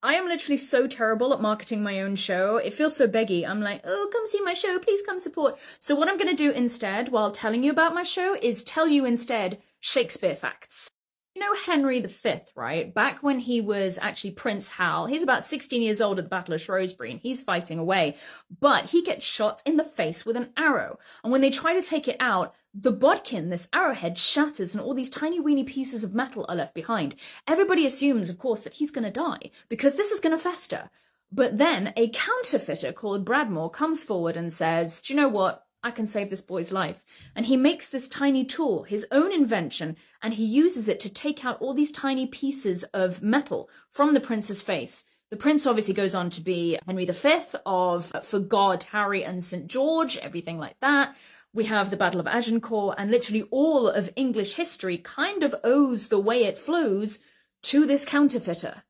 I am literally so terrible at marketing my own show. It feels so beggy. I'm like, oh, come see my show, please come support. So what I'm going to do instead, while telling you about my show, is tell you instead Shakespeare facts. You know Henry V, right? Back when he was actually Prince Hal, he's about 16 years old at the Battle of Shrewsbury, and he's fighting away. But he gets shot in the face with an arrow. And when they try to take it out, the bodkin, this arrowhead, shatters and all these tiny weeny pieces of metal are left behind. Everybody assumes, of course, that he's going to die, because this is going to fester. But then a counterfeiter called Bradmore comes forward and says, do you know what? I can save this boy's life. And he makes this tiny tool, his own invention, and he uses it to take out all these tiny pieces of metal from the prince's face. The prince obviously goes on to be Henry V of For God, Harry and St. George, everything like that. We have the Battle of Agincourt, and literally all of English history kind of owes the way it flows to this counterfeiter.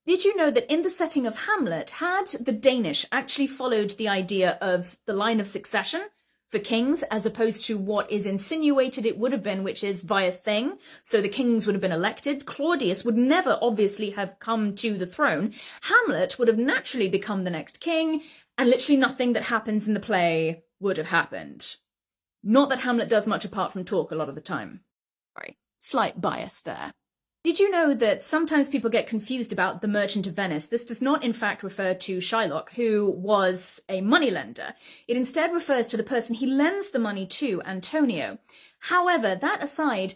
Did you know that in the setting of Hamlet, had the Danish actually followed the idea of the line of succession for kings, as opposed to what is insinuated it would have been, which is via thing? So the kings would have been elected. Claudius would never obviously have come to the throne. Hamlet would have naturally become the next king, and literally nothing that happens in the play would have happened. Not that Hamlet does much apart from talk a lot of the time. Sorry, slight bias there. Did you know that sometimes people get confused about the Merchant of Venice? This does not in fact refer to Shylock, who was a moneylender. It instead refers to the person he lends the money to, Antonio. However, that aside,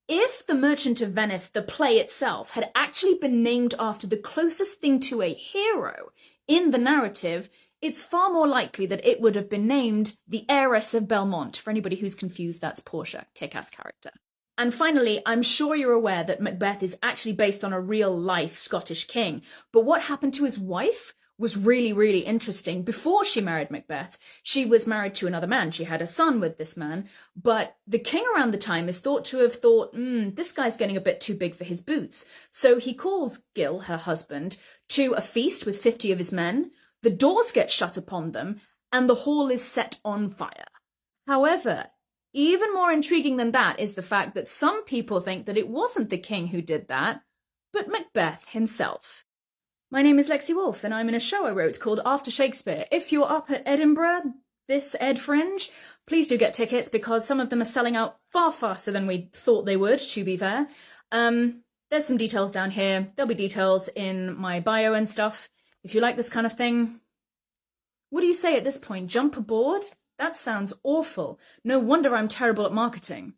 if the Merchant of Venice, the play itself, had actually been named after the closest thing to a hero in the narrative, it's far more likely that it would have been named the Heiress of Belmont. For anybody who's confused, that's Portia, kick-ass character. And finally, I'm sure you're aware that Macbeth is actually based on a real-life Scottish king. But what happened to his wife was really, really interesting. Before she married Macbeth, she was married to another man. She had a son with this man. But the king around the time is thought to have thought, this guy's getting a bit too big for his boots. So he calls Gil, her husband, to a feast with 50 of his men. The doors get shut upon them, and the hall is set on fire. However, even more intriguing than that is the fact that some people think that it wasn't the king who did that, but Macbeth himself. My name is Lexi Wolf, and I'm in a show I wrote called After Shakespeare. If you're up at Edinburgh, this Ed Fringe, please do get tickets, because some of them are selling out far faster than we thought they would, to be fair. There's some details down here. There'll be details in my bio and stuff. If you like this kind of thing, what do you say at this point? Jump aboard? That sounds awful. No wonder I'm terrible at marketing.